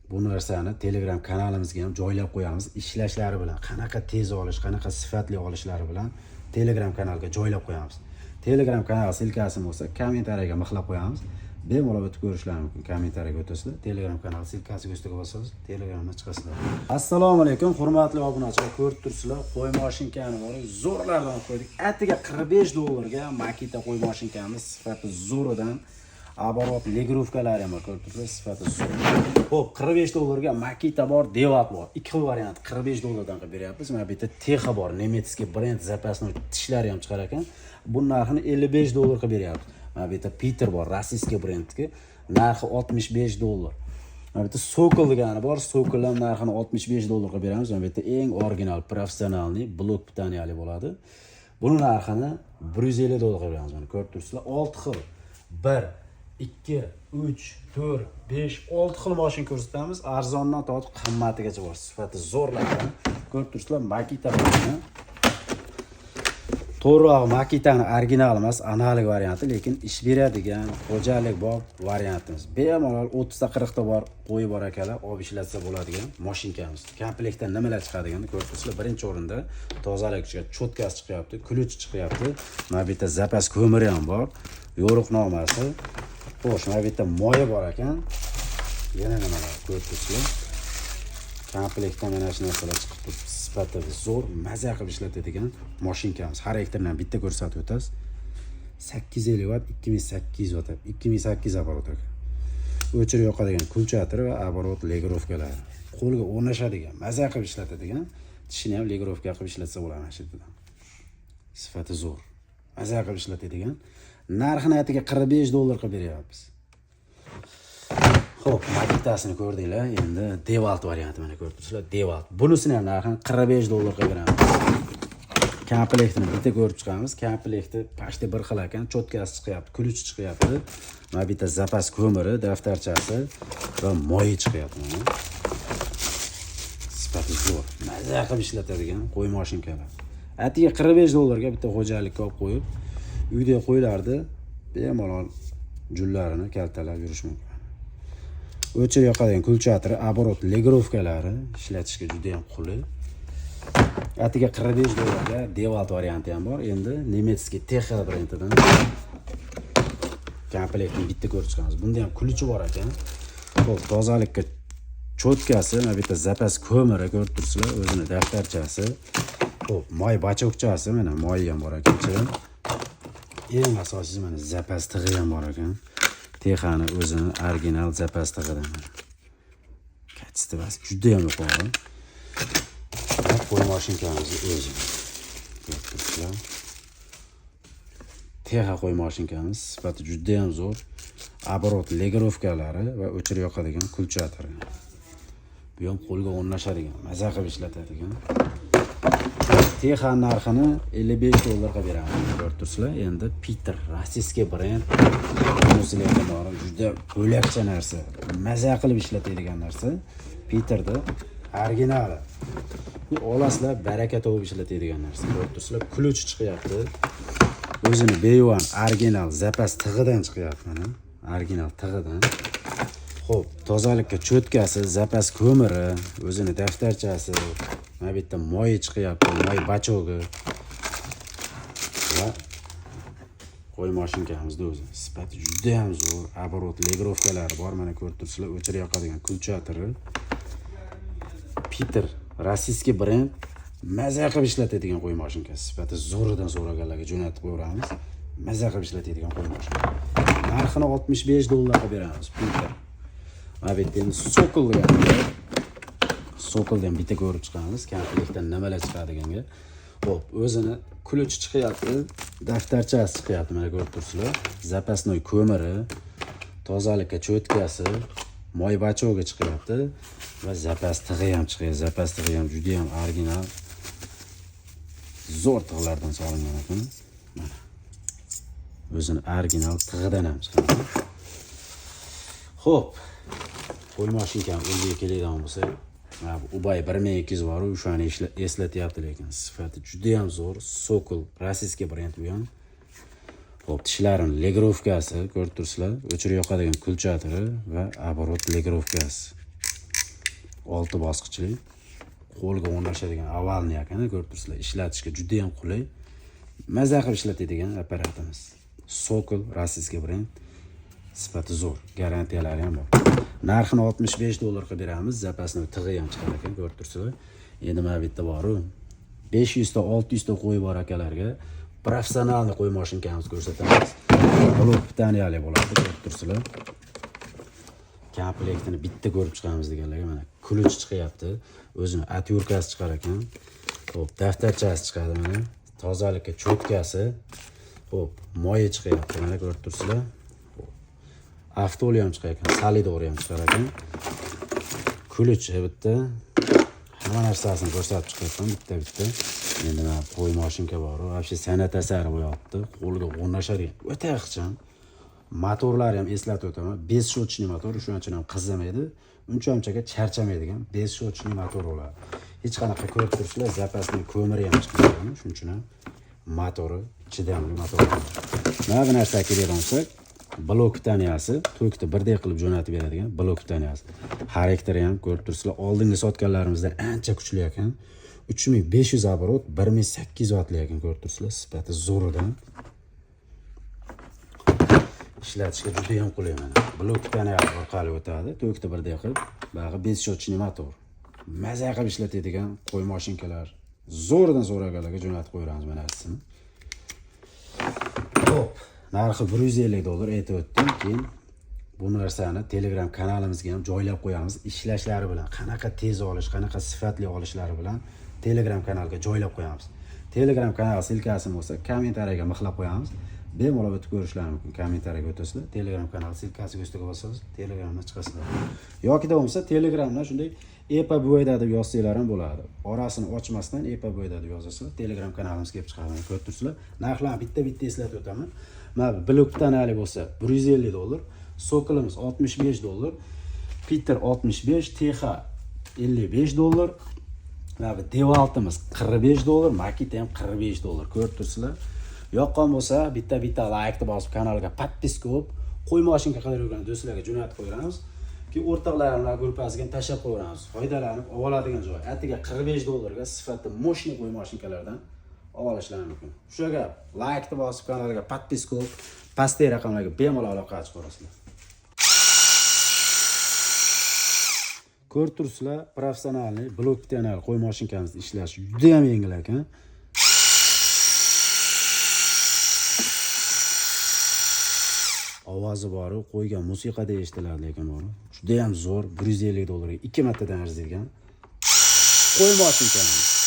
Bu narsani Telegram kanalimizga ham joylab qo'yamiz. Ishlashlari bilan, qanaqa tez olish, qanaqa sifatli olishlari bilan Telegram kanalga joylab qo'yamiz. Telegram kanal silkasi bo'lsa, kommentariyaga mixlab qo'yamiz. Bemalol o'tib ko'rishlari mumkin. Kommentariyaga o'tasizlar. Telegram kanal silkasiga ustiga bosasiz, Telegramdan chiqasizlar. Assalomu alaykum, hurmatli obunachilar. Ko'rib turibsizlar, qo'y mashinkani bor. Zo'rlardan qo'ydik. Atiga $45 Makita qo'y mashinkamiz sifati zo'ridan оборот legrovkalari ham ko'rib turibsiz, sifati zo'r. Xo'p, $45 Makita bor, Dewalt bor. Ikki xil variant $45 dan qilib beryapmiz. Mana bu yerda Texa bor, nemetskiy brend zapasnoy tishlari ham chiqar ekan. Bu narxini $55 qilib beryapmiz. Mana bu yerda Peter bor, rossiyskiy brendniki, narxi $65. Mana bu yerda Sokol degani bor, Sokol ham narxini $65 qilib beramiz. Mana bu yerda eng original, professionalniy blok pitaniyali bo'ladi. Buni narxini $150 qilib beramiz. Mana ko'rib turibsizlar, 6 xil. 1 2, 3, 4, 5, 6 xil mashin ko'rsatamiz. Arzondan tortib qimmatigacha bor. Sifati zo'rlardan. Ko'rib turibsizlar, Makita bo'ladi. To'g'ri, Makitani original emas, analog varianti, lekin ish beradigan xo'jalik bor variantimiz. Bemalol 30 ta 40 ta bor, qo'yi bor akalar, olib ishlatsa bo'ladigan mashinkamiz. Komplektdan nimalar chiqadigani ko'rib turibsizlar. Birinchi o'rinda tozalik chiqadi, cho'tkasi chiqyapti, ключ chiqyapti. Mana bu yerda zapas ko'miri ham bor, yo'riqnomasi. Xo'sh, mana bu yerda moya bor ekan. Yana nimalar ko'rib turibsizlar. Komplektdan mana shu narsalar chiqib turibdi. Sifati zo'r, maza qilib ishlatadigan mashinkamiz. Xarakterni bitta ko'rsatib o'tasiz. 850 watt, 2800 watt, 2800 оборот. O'chirib yoqadigan kulchator va оборот legrovkalar. Qo'lga o'rnashadigan, maza qilib ishlatadigan, tishini ham legrovka qilib ishlatsa bo'ladi mana shu yerdan. Sifati zo'r, maza qilib ishlatadigan. Narxini aytiga $45 qilib beryapmiz. Xo'p, Makitasini ko'rdinglar. Endi Dewalt varianti mana ko'rib turibsizlar, Dewalt. Bunisini ham narxini $45 qilib beramiz. Komplektini bitta ko'rib chiqamiz. Komplekti почти bir xil ekan. Cho'tkasi chiqyapti, ключ chiqyapti. Mana bitta zapas ko'miri, daftarchasi va moyi chiqyapti mana. Sifati zo'r, maza qilib ishlatadigan qo'y mashinkalar. Atiga $45 ga bitta xo'jalikka olib qo'yib, uyda qo'ylardi, bemalol jullarini kaltalab yurish mumkin. O'chirib yoqadigan kulchatori, оборот legrovkalari ishlatishga juda ham qulay. Atiga $45 ga Dewalt varianti ham bor. Endi nemetskiy Texa brendidan komplektni bitta ko'rib chiqamiz. Bunda ham ключi bor ekan. Xo'p, tozalikka cho'tkasi, mana bu yerda zapas ko'miri ko'rib turibsizlar, o'zini daftarchasi. Xo'p, moy bachokchasi, mana moyi ham bor ekan ichida. Eng asosiysi mana zapas tig'i ham bor ekan. Texani o'zini original zapas tig'idan. Kachistibas juda ham yuqori. Qo'y mashinkamiz o'zi. Texa qo'y mashinkamiz sifati juda ham zo'r. Оборот legrovkalari va o'chirib yoqadigan kulchatori. Bu ham qo'lga o'rnashadigan, maza qilib ishlatadigan. Texa narxini $55 qilib beramiz. Ko'rib turibsizlar. Endi Peter, rossiyskiy brend. Bunisilarga bor, juda bo'lakcha narsa, maza qilib ishlatadigan narsa. Peterda originali. Olasizlar, baraka topib ishlatadigan narsa. Ko'rib turibsizlar, ключ chiqyapti. O'zini beyvan original zapas tig'idan chiqyapti mana. Original tig'idan. Xo'p, tozalikka cho'tkasi, zapas ko'miri, o'zini daftarchasi, mana bu yerda moyi chiqyapti, moy bachogi. Va qo'y mashinkamizni o'zi. Sifati juda ham zo'r, оборот legrovkalari bor, mana ko'rib turibsizlar, o'chirib yoqadigan kulchatori. Peter, rossiyskiy brend, maza qilib ishlatadigan qo'y mashinkasi. Sifati zo'ridan zo'raganlarga jo'natib qo'yamiz. Maza qilib ishlatadigan qo'y mashinka. Narxini $65 qilib beramiz, Peter. Mana bu yerda Sokol degani. Sokoldan bitta ko'rib chiqamiz, komplektdan nimalar chiqadiganga. Xo'p, o'zini ключ chiqyapti, daftarchasi chiqyapti, mana ko'rib turibsizlar. Zapasnoy ko'miri, tozalikka cho'tkasi, moy bachogi chiqyapti va zapas tig'i ham chiqyapti. Zapas tig'i ham juda ham original. Zo'r tig'lardan solingan ekan. Mana. O'zini original tig'idan ham chiqadi. Xo'p, qo'y mashinkam o'ziga keladigan bo'lsa, mana bu Ubay 1200 bor, o'shani eslatyapti, lekin sifati juda ham zo'r. Sokol, rossiyskiy brend bu ham. Xo'p, tishlarim legrovkasi, ko'rib turibsizlar. O'chirib yoqadigan kulchatiri va оборот legrovkasi. 6 bosqichli. Qo'lga o'rnashadigan avalni ekan, ko'rib turibsizlar. Ishlatishga juda ham qulay. Maza qilib ishlatadigan apparatimiz. Sokol rossiyskiy brend. Sifati zo'r, garantiyalari ham bor. Narxini $65 qilib beramiz. Zapasni tig'i ham chiqar ekan, ko'rib turibsizlar. Endi mana bu yerda bor-ku. 500 ta 600 ta qo'y bor akalarga professionalni qo'y mashinkamiz ko'rsatamiz. Blok pitaniyali bo'ladi, ko'rib turibsizlar. Komplektini bitta ko'rib chiqamiz deganlarga mana ключ chiqyapti. O'zini atyorkasi chiqar ekan. Xo'p, daftarchasi chiqadi mana. Tozalikka cho'tkasi. Xo'p, moyi chiqyapti mana ko'rib turibsizlar. Avtoli ham chiqar ekan, solidor ham chiqar ekan. Ключ bitta. Hamma narsasini ko'rsatib chiqyapman bitta. Endi mana qo'y mashinka bor. Вообще san'at asari bo'lyapti. Qo'lga o'rnashadigan. O'ta ixcham. Motorlari ham eslatib o'taman. 5 shotchli motor, shuning uchun ham qizimaydi. Uncha-munchaga charchamaydigan 5 shotchli motor bo'ladi. Hech qanaqa ko'rib turibsizlar, zapasning ko'miri ham chiqmaydi. Shuning uchun ham motori chidamli motor. Mana bu narsaga keladigan blok pitaniyasi, tokda birdek qilib jo'natib beradigan blok pitaniyasi. Xarakteri ham ko'rib turibsizlar, oldingi sotganlarimizdan ancha kuchli ekan. 3500 оборот, 1800 vatli ekan, ko'rib turibsizlar, sifati zo'ridan. Ishlatishga juda ham qulay mana. Blok pitaniyasi orqali o'tadi, tokda birdek qilib, bag'i 5 shotchli motor. Maza qilib ishlatadigan qo'y mashinkalar. Zo'ridan so'raganlarga jo'natib qo'yamiz mana sizini. Xo'p, narxi $150 aytib o'tdim. Keyin bu narsani Telegram kanalimizga ham joylab qo'yamiz. Ishlashlari bilan, qanaqa tez olish, qanaqa sifatli olishlari bilan Telegram kanalga joylab qo'yamiz. Telegram kanal silkasi bo'lsa, kommentariyaga mixlab qo'yamiz. Bemalol o'tib ko'rishlari mumkin. Kommentariyaga o'tasizlar. Telegram kanal silkasiga ustiga bosasiz, Telegramdan chiqasizlar. Yoki bo'lmasa Telegramdan shunday EPA bo'yda deb yozsanglar ham bo'ladi. Orasini ochmasdan EPA bo'yda deb yozasizlar. Telegram kanalimizga kelib chiqadi. Ko'rib turibsizlar. Narxlarni bitta eslatib o'taman. Mana blok tanali bo'lsa $150, Sokolimiz $65, Peter 65, TH $55. Mana bu Devaltimiz $45, Makita ham $45. Ko'rib turibsizlar. Yoqqan bo'lsa bitta like bosib kanalga podpiska bo'lib, qo'y mashinka qilib yurgan do'stlarga jo'natib qo'yamiz. Ki o'rtoqlarimlar gruppasiga tashlab qo'yamiz. Foydalanib oladigan joy. Atiga $45 ga sifatli moshina qo'y mashinkalardan olishlari mumkin. Shu gap, like bosib kanalga podpiska bo'lib, pastdagi raqamlarga bemalol aloqa chiqarasizlar. Ko'rib turibsizlar, professionalniy blok pitaniyal qo'y mashinkamizni ishlash juda ham yengil ekan. Ovozi bor, qo'ygan musiqada eshitiladi lekin bor. Juda ham zo'r, $150 ga 2 martadan arziydigan qo'y mashinkamiz.